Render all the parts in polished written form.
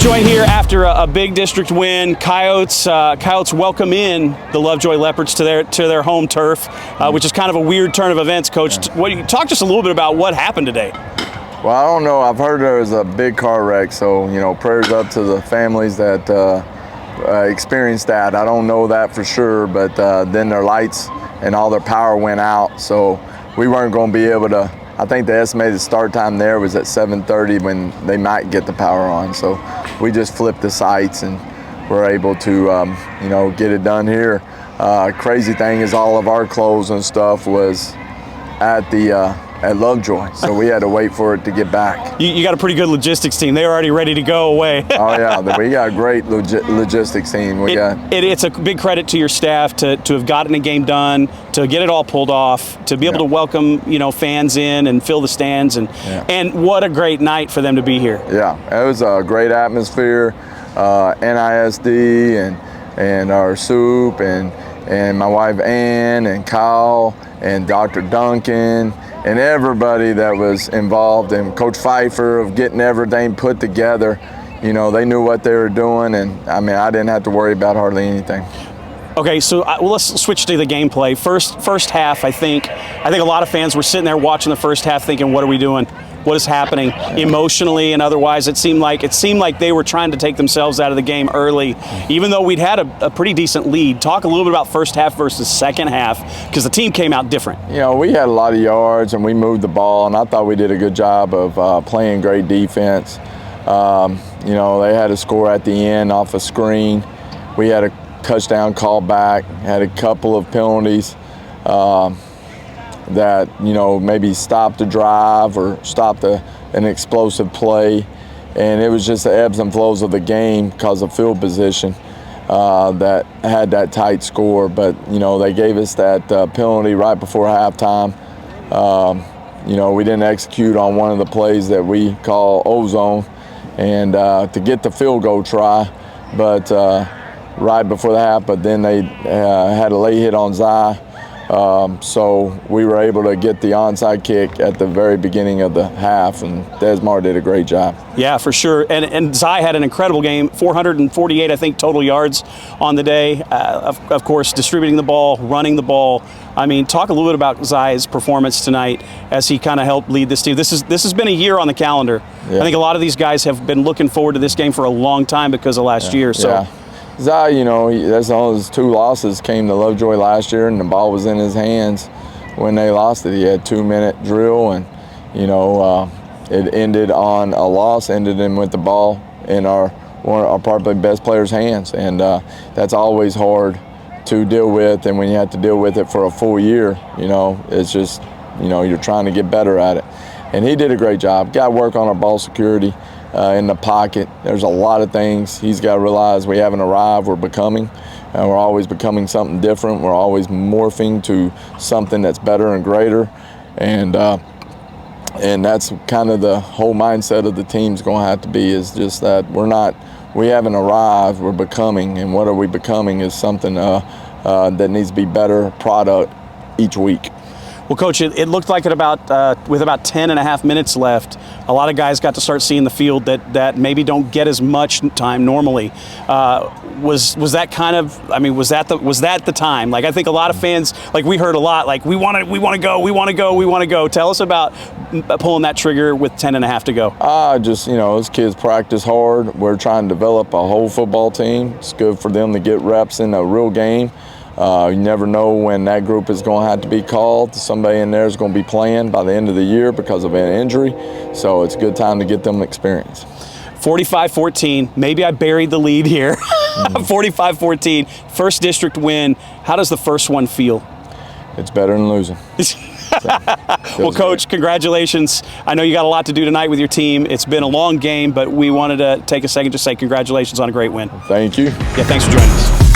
Lovejoy here after a big district win. Coyotes welcome in the Lovejoy Leopards to their home turf, which is kind of a weird turn of events. Coach, talk just a little bit about what happened today. Well, I don't know. I've heard there was a big car wreck, so prayers up to the families that experienced that. I don't know that for sure, but then their lights and all their power went out, so we weren't going to be able to. I think the estimated start time there was at 7:30 when they might get the power on. So we just flipped the sites and were able to, get it done here. Crazy thing is all of our clothes and stuff was at Lovejoy, so we had to wait for it to get back. You got a pretty good logistics team. They were already ready to go away. Oh yeah, we got a great logistics team. It's a big credit to your staff to have gotten the game done, to get it all pulled off, to be able to welcome fans in and fill the stands, and what a great night for them to be here. Yeah, it was a great atmosphere. NISD and our soup and my wife Ann and Kyle and Dr. Duncan and everybody that was involved, and Coach Pfeiffer of getting everything put together. They knew what they were doing, and I didn't have to worry about hardly anything. Okay, so let's switch to the gameplay. First half, I think a lot of fans were sitting there watching the first half thinking, what are we doing? What is happening emotionally and otherwise? It seemed like they were trying to take themselves out of the game early, even though we'd had a pretty decent lead. Talk a little bit about first half versus second half, because the team came out different. We had a lot of yards and we moved the ball, and I thought we did a good job of playing great defense. They had a score at the end off a screen. We had a touchdown call back, had a couple of penalties that maybe stopped the drive or stopped an explosive play, and it was just the ebbs and flows of the game because of field position that had that tight score. But they gave us that penalty right before halftime. We didn't execute on one of the plays that we call ozone, and to get the field goal try, but right before the half. But then they had a late hit on Zai. So we were able to get the onside kick at the very beginning of the half, and Desmar did a great job. Yeah, for sure. And Zai had an incredible game, 448, I think, total yards on the day. Of course, distributing the ball, running the ball. Talk a little bit about Zai's performance tonight as he kind of helped lead this team. This has been a year on the calendar. Yeah. I think a lot of these guys have been looking forward to this game for a long time because of last year. So. Yeah. Zai, that's all his 2 losses came to Lovejoy last year, and the ball was in his hands when they lost it. He had 2-minute drill, and it ended on a loss, ended in with the ball in one of our probably best players' hands, and that's always hard to deal with. And when you have to deal with it for a full year, it's just you're trying to get better at it. And he did a great job. Got to work on our ball security. In the pocket, there's a lot of things he's got to realize. We haven't arrived, we're becoming, and we're always becoming something different. We're always morphing to something that's better and greater, and that's kind of the whole mindset of the team's going to have to be, is just that we haven't arrived, we're becoming, and what are we becoming is something that needs to be better product each week. Well, Coach, it looked like with about 10 and a half minutes left, a lot of guys got to start seeing the field that maybe don't get as much time normally. Was that kind of? Was that the time? Like, I think a lot of fans, we heard a lot, we want to go. Tell us about pulling that trigger with 10 and a half to go. Those kids practice hard. We're trying to develop a whole football team. It's good for them to get reps in a real game. You never know when that group is going to have to be called. Somebody in there is going to be playing by the end of the year because of an injury. So it's a good time to get them experience. 45-14. Maybe I buried the lead here. 45-14. First district win. How does the first one feel? It's better than losing. Well, Coach, congratulations. I know you got a lot to do tonight with your team. It's been a long game, but we wanted to take a second to say congratulations on a great win. Thank you. Yeah, thanks for joining us.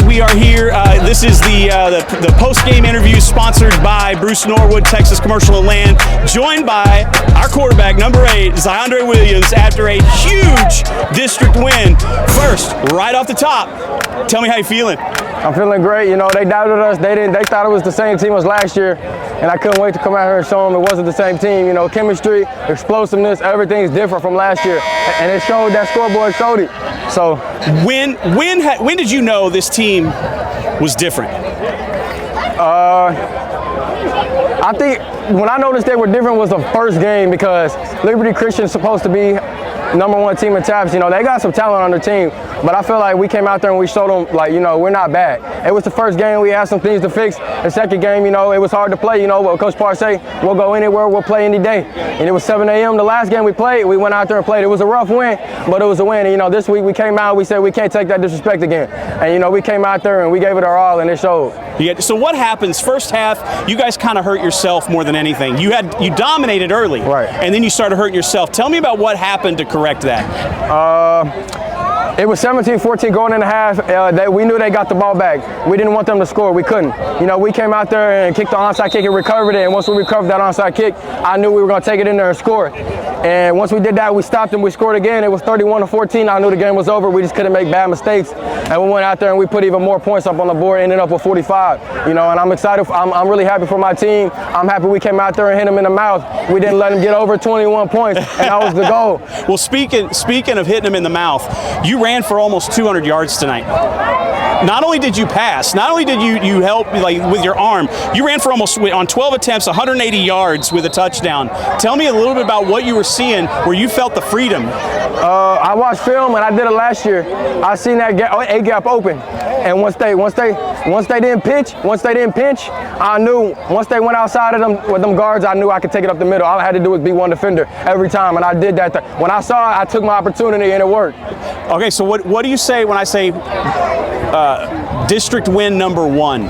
We are here. This is the post-game interview sponsored by Bruce Norwood, Texas Commercial and Land, joined by our quarterback, number 8, Ziondre Williams, after a huge district win. First, right off the top, tell me how you're feeling. I'm feeling great. They doubted us. They thought it was the same team as last year. and I couldn't wait to come out here and show them it wasn't the same team. You know, chemistry, explosiveness, everything's different from last year, and it showed. That scoreboard showed it. So when did you know this team was different? I think when I noticed they were different was the first game, because Liberty Christian is supposed to be #1 team in TAPS. You know, they got some talent on their team, but I feel like we came out there and we showed them, like, you know, we're not bad. It was the first game, we had some things to fix. The second game, you know, it was hard to play. You know what Coach Parr say, we'll go anywhere, we'll play any day. And it was 7 a.m. the last game we played. We went out there and played. It was a rough win, but it was a win. And, you know, this week we came out, we said we can't take that disrespect again. And, you know, we came out there and we gave it our all, and it showed. So what happens first half? You guys kind of hurt yourself more than anything. You dominated early, right, and then you started hurting yourself. Tell me about what happened to correct that. It was 17-14 going in the half. We knew they got the ball back. We didn't want them to score. We couldn't. You know, we came out there and kicked the onside kick and recovered it. And once we recovered that onside kick, I knew we were going to take it in there and score. And once we did that, we stopped and we scored again. It was 31-14. I knew the game was over. We just couldn't make bad mistakes. And we went out there and we put even more points up on the board, ended up with 45. You know, and I'm excited. I'm really happy for my team. I'm happy we came out there and hit them in the mouth. We didn't let them get over 21 points, and that was the goal. Well, speaking of hitting them in the mouth, you ran for almost 200 yards tonight. Not only did you pass, not only did you help like with your arm, you ran for almost, on 12 attempts, 180 yards with a touchdown. Tell me a little bit about what you were seeing where you felt the freedom. I watched film, and I did it last year. I seen that A gap open, and once they didn't pinch, I knew once they went outside of them with them guards, I knew I could take it up the middle. All I had to do was be one defender every time, and I did that. When I saw it, I took my opportunity, and it worked. Okay, so what do you say when I say district win #1?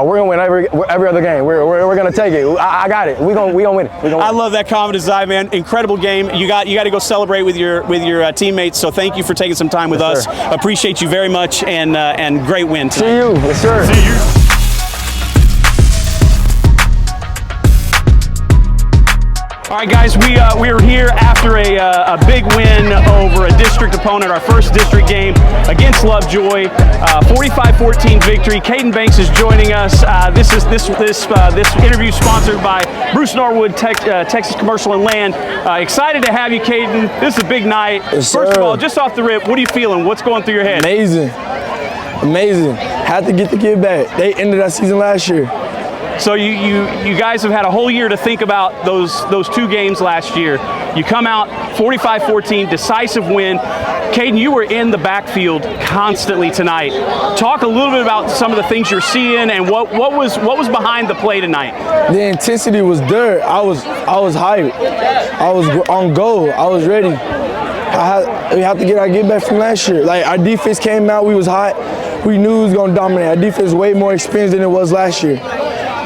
We're gonna win every other game. We're gonna take it. I got it. We gonna win it. I love that confidence, man. Incredible game. You got to go celebrate with your teammates. So thank you for taking some time with us. Sir. Appreciate you very much, and great win tonight. See you, yes, sir. See you. All right, guys, we are here after a big win over a district opponent, our first district game against Lovejoy, 45-14 victory. Kaden Banks is joining us. This interview sponsored by Bruce Norwood, Texas Commercial and Land. Excited to have you, Kaden. This is a big night. Yes, First of all, just off the rip, what are you feeling? What's going through your head? Amazing. Had to get the kid back. They ended that season last year. So you guys have had a whole year to think about those two games last year. You come out 45-14, decisive win. Kaden, you were in the backfield constantly tonight. Talk a little bit about some of the things you're seeing and what was behind the play tonight. The intensity was there. I was hyped. I was on goal. I was ready. We have to get our get back from last year. Like, our defense came out, we was hot. We knew it was going to dominate. Our defense is way more experienced than it was last year.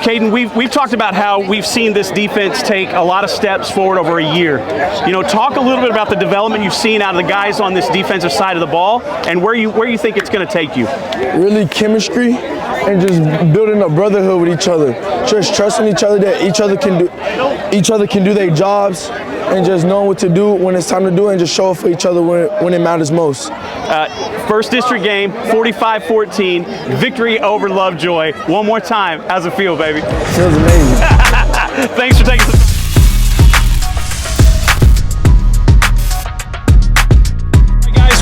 Kaden, we've talked about how we've seen this defense take a lot of steps forward over a year. You know, talk a little bit about the development you've seen out of the guys on this defensive side of the ball and where you think it's going to take you. Really chemistry and just building a brotherhood with each other. Just trusting each other that each other can do their jobs, and just knowing what to do when it's time to do it, and just show up for each other when it matters most. First district game, 45-14, victory over Lovejoy. One more time, how's it feel, baby? Feels amazing. Thanks for taking some.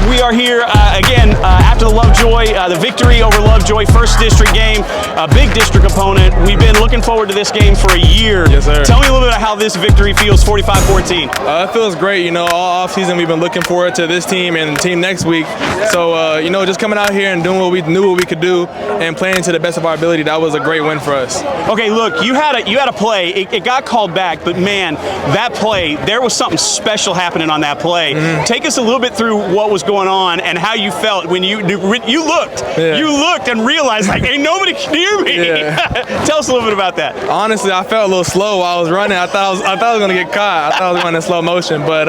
We are here again after the Lovejoy, the victory over Lovejoy, first district game, a big district opponent. We've been looking forward to this game for a year. Yes, sir. Tell me a little bit about how this victory feels, 45-14. It feels great. You know, all offseason we've been looking forward to this team and the team next week. So, you know, just coming out here and doing what we knew we could do and playing to the best of our ability, that was a great win for us. Okay, look, you had a play. It got called back, but man, that play, there was something special happening on that play. Mm-hmm. Take us a little bit through what was going on and how you felt when you looked. Yeah. You looked and realized, like, ain't nobody near me. Yeah. Tell us a little bit about that. Honestly, I felt a little slow while I was running. I thought I was going to get caught. I thought I was running in slow motion. But,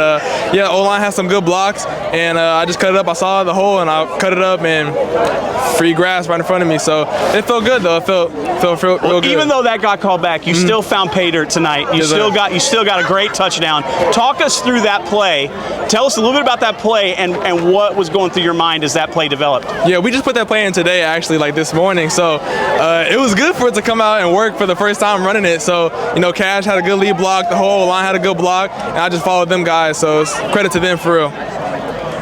yeah, O-line has some good blocks, and I just cut it up. I saw the hole, and I cut it up, and free grass right in front of me. So it felt good, though. It felt real good. Even though that got called back, you still found pay dirt tonight. You still got a great touchdown. Talk us through that play. Tell us a little bit about that play and what was going through your mind as that play developed. developed. Yeah, we just put that play in today, actually, like this morning. So it was good for it to come out and work for the first time running it. So, you know, Cash had a good lead block, the whole line had a good block, and I just followed them guys. So it's credit to them for real.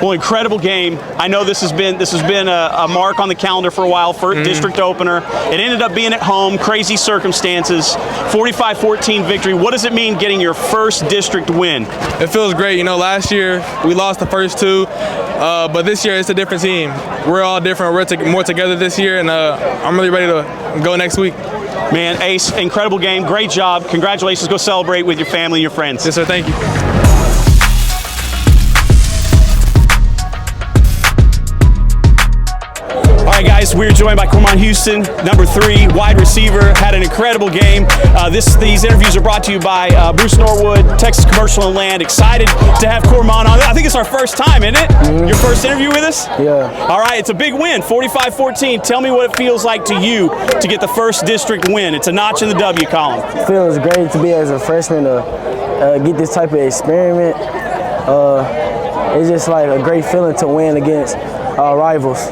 Well, incredible game. I know this has been a mark on the calendar for a while for district opener. It ended up being at home, crazy circumstances, 45-14 victory. What does it mean getting your first district win? It feels great. You know, last year we lost the first two, but this year it's a different team. We're all different. We're more together this year, and I'm really ready to go next week. Man, Ace, incredible game. Great job. Congratulations. Go celebrate with your family and your friends. Yes, sir. Thank you. All right, guys, we're joined by Cor'Mond Houston, number 3, wide receiver, had an incredible game. These interviews are brought to you by Bruce Norwood, Texas Commercial and Land. Excited to have Cor'Mond on. I think it's our first time, isn't it? Your first interview with us? Yeah. All right, it's a big win, 45-14. Tell me what it feels like to you to get the first district win. It's a notch in the W column. It feels great to be as a freshman to get this type of experiment. It's just like a great feeling to win against rivals.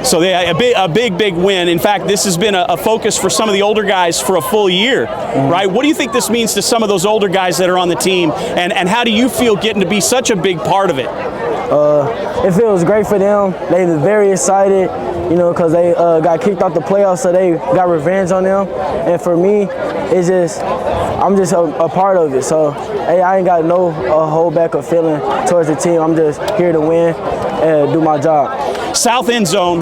So a big win. In fact, this has been a focus for some of the older guys for a full year, right? What do you think this means to some of those older guys that are on the team, and how do you feel getting to be such a big part of it? It feels great for them. They're very excited, you know, because they got kicked out the playoffs, so they got revenge on them. And for me, it's just, I'm just a part of it. So, hey, I ain't got no hold back or feeling towards the team. I'm just here to win and do my job. South end zone,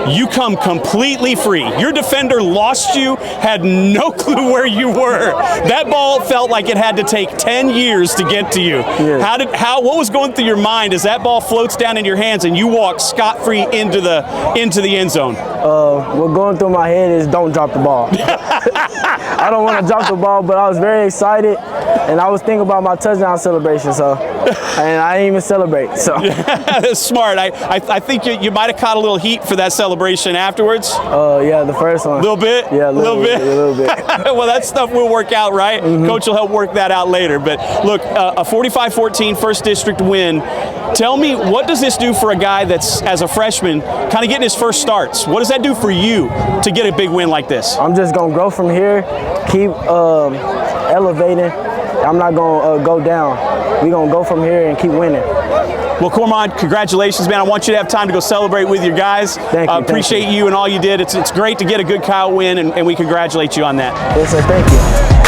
you come completely free. Your defender lost you, had no clue where you were. That ball felt like it had to take 10 years to get to you. Yeah. What was going through your mind as that ball floats down in your hands and you walk scot-free into the end zone? What going through my head is don't drop the ball. I don't want to drop the ball, but I was very excited, and I was thinking about my touchdown celebration, and I didn't even celebrate. So that's smart. I think you might have caught a little heat for that celebration afterwards. Yeah, the first one. A little bit? Yeah, a little bit. Well, that stuff will work out, right? Coach will help work that out later. But look, a 45-14 first district win. Tell me, what does this do for a guy that's, as a freshman, kind of getting his first starts? What does that do for you to get a big win like this? I'm just going to grow from here, keep elevating. I'm not going to go down. We're going to go from here and keep winning. Well, Cor'Mond, congratulations, man. I want you to have time to go celebrate with your guys. Thank you. Appreciate you and all you did. It's great to get a good Kyle win, and we congratulate you on that. Yes, sir. Thank you.